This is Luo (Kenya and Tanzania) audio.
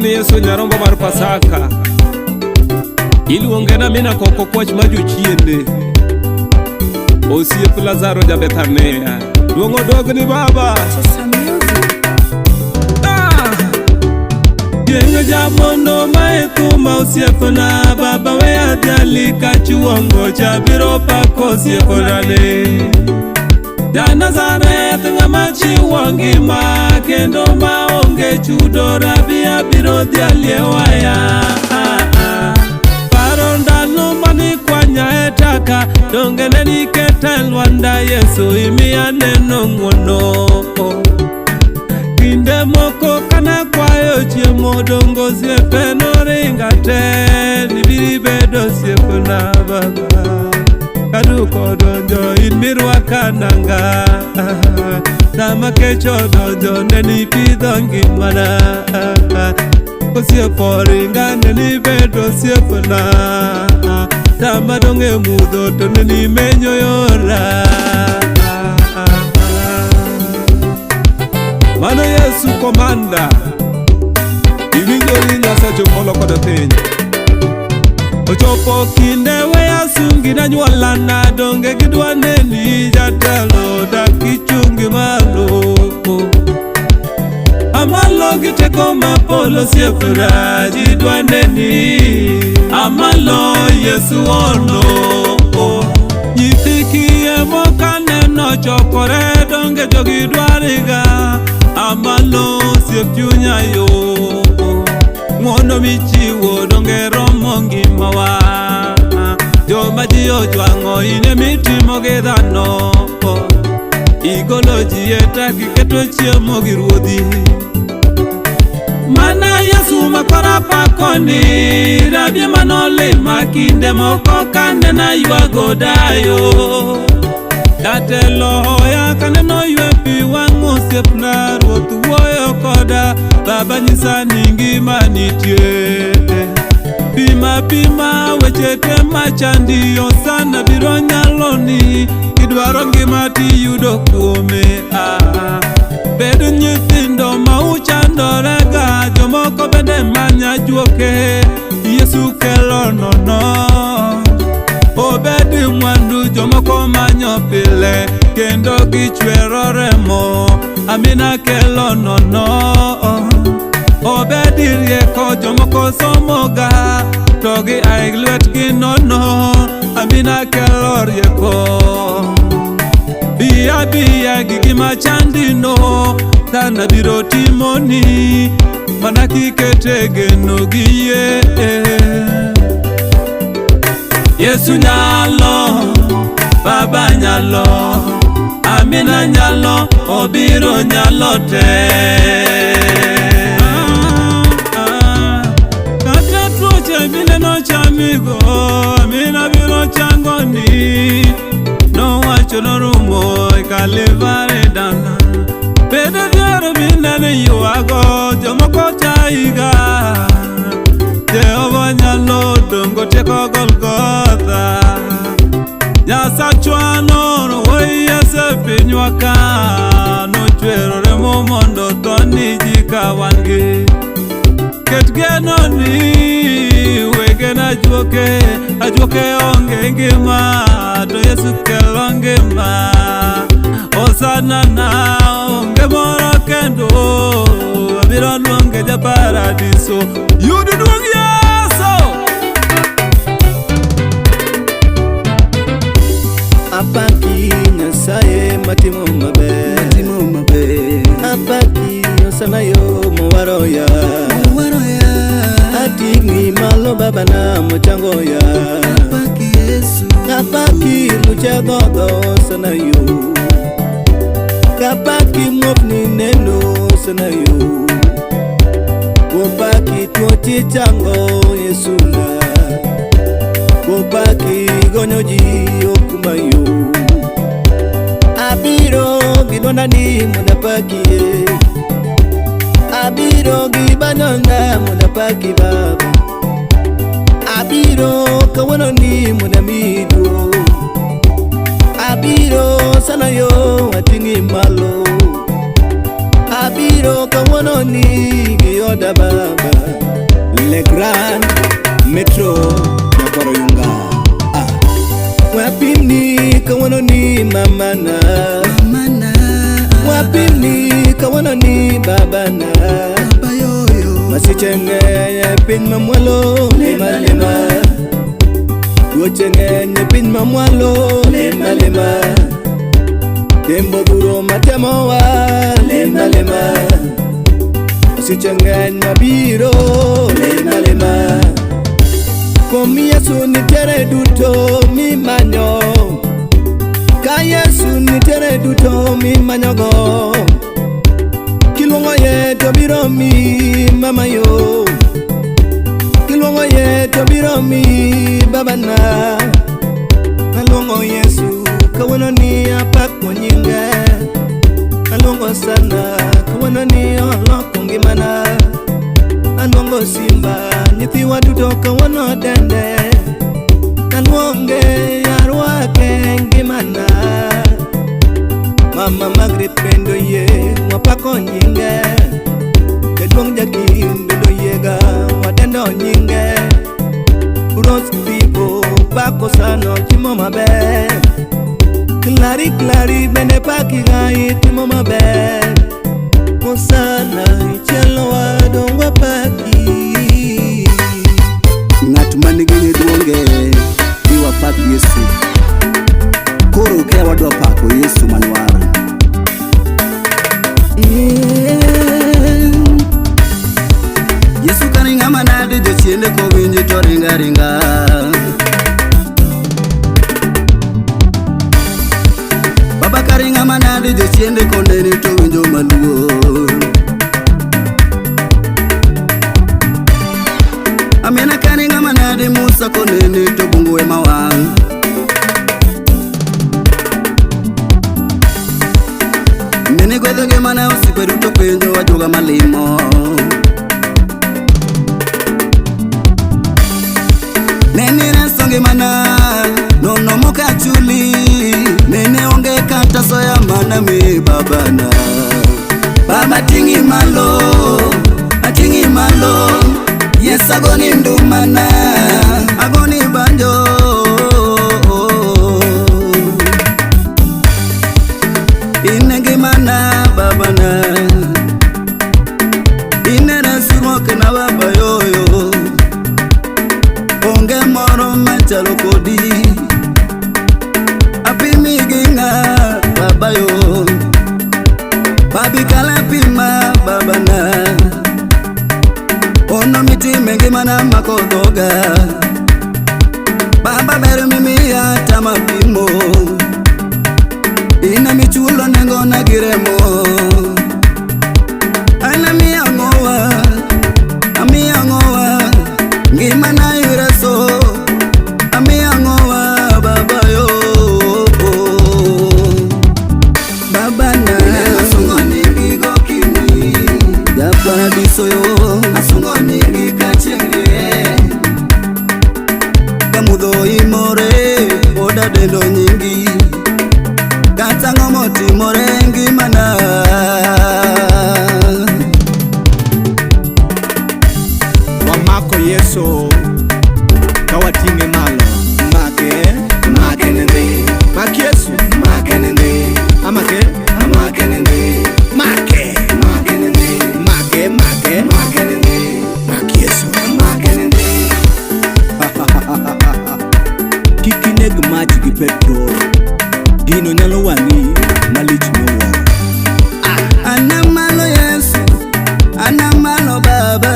ni Yesu nyarombo mar Pasaka. Iluonge na mina koko kwach majochiende. Osiep Lazaro ja Bethania. Duongo dogni baba. Yengo jamondo maekuma osiepna baba we adhiali kachuongo chabiro pako osiepnane. Ja Nazareth ng'ama chiwo ngima kendo maonge chudo rabi abiro dhialie waya. Paro ndalo mani kwanya etaka donge ne niketa lwanda Yesu imiya neno ng'wono. Kinde moko kana kwayo chiemo dongo osiepe noringa te nibiri bedo osiepna baba. Kaduko donjo in mirwaka nanga sama kecho donjo neni pidho ngimana. Osiepo ringa neni bedo osiepna sama donge mudho to neni menyo yora. Mano Yesu komanda iwinjori Nyasacho molo koda piny. Ochopo kinde weya sungi na nyuolana donge gidwa neni jatelo dakichungi malo. Amalo giteko mapolo osiepna jidwa neni amalo Yesu ono. Nyithi kiye mokaneno chokore donge jogi dwariga amalo osiep chunya yo. Ng'wono michiwo donge romo ngimawa. Joma ji ojwang'o ine mitimo gi dhano. Igolo ji e taki keto chiemo gi ruodhi. Mana Yesu makora pakoni rabie manolima kinde moko kanena ywago dayo. Jatelo hoya kaneno ywe pi wang' osiepna ruoth wuoyo koda baba nyisa ni ngima nitie. Pima weche te machandi osana biro nyaloni kidwaro ngima tiyudo kuome. Bedo nyithindo ma uchandorega jomoko bende manya juoke Yesu kelo nono. Obedi mwandu jomoko manyo pile kendo gichwero remo amina kelo nono. Obedi rieko jomoko somoga togi aig lwetgi nono amina kelo rieko. Biya gigi machandino sana biro timoni mana kikete geno giye. Yesu nyalo, baba nyalo, amina nyalo, obiro nyalo te. Kata tuoche mine no chamigo, amina biro changoni. No wacho no rumo Kalvari dana. Bedo diaro mine ne yuago, jomoko taiga. Jehova nyalo dongo teko Golgotha. Nyasachwa nono woyese pinywa ka nochwero remo mondo thoni jika wangi. Ket geno ni wege na ajuoke onge ngima to Yesu kelo ngima. Osana na onge moro kendo abiro luonge ja paradiso yudu duong' Yesu. Apaki Nyasaye matimo maber. Apaki osana yo mowaroya. Ating'i malo baba na mochangoya. Apaki Yesu. Apaki luche dhogo osana yo. Apaki mwopni neno osana yo. Apaki tuoti chango Yesu na. Apaki gonyo ji okumayo. Abiro gidonda ni munapaki. Abiro gibanonda munapaki baba. Abiro kawono ni munamido. Abiro sana yo ating'i malo. Abiro kawono kawanoni yoda baba Le Grand Metro Nakoro Yunga Wapini kawanoni mamana Wapini kawanoni babana Masichenge pin mamwalo lima lima Wochenge pin mamwalo lima lima Dembo duro matemoa lima lima Masichenge mabiro lima lima Komi Yesu ni tere duto mi manyo Ka Yesu ni tere duto mi manyogo Kilongo ye tobiro mi mama yo Kilongo ye tobiro mi baba na Alongo Yesu kawana ni apako nyinga Alongo sana kawana ni oloko ngimana Alongo simba nyithi waduto kawana dende Alonge yarwake ngimana Mama Magret pendo ye wapako nyinge Kedwong jakim bendo yega wadendo nyinge Uros pipo pako sano chimo mabe Klari klari bende paki gai chimo mabe Mosana ichelo wadongwa paki Ngatumani genye duonge Iwa paki Yesu Koro kaya wadwa pako Yesu manuara Yesu karinga manade jo chiende ko winji to ringa ringa Baba karinga manade jo chiende ko nene to winjo maluo Amena karinga manade Musa ko nene to bungu e mawang Nene gwedho ge mana osiperu to penjo wajoga malimo Nene rasonge mana nono moka chuli Nene onge kata soya mana mi babana Baba tingi malo Yes agoni ndumana Agoni banjo Inenge mana babana Inera suroke na baba yoyo Onge moro machalo kodi Apimi ginga baba yo Babi kala pima babana Ono miti mengi mana makodoga Baba beru mimi ya tamapimo Ina michulo nengo na giremo Ana mi angowa Ngima na yureso Ami angowa baba yo Baba na Asungo ningi go kimi Ya paradiso yo Asungo ningi kachenge Kamudo imore Oda dendo nyingi Katango moti morengi mana Wamako Yesu kawatinge malo Make nende Make Yesu Make nende Amake nende Make nende Make nende Make Yesu Make nende Kikineg machi ki petrol Gino nyalo wangi malich no wa Anamalo Yesu Anamalo Baba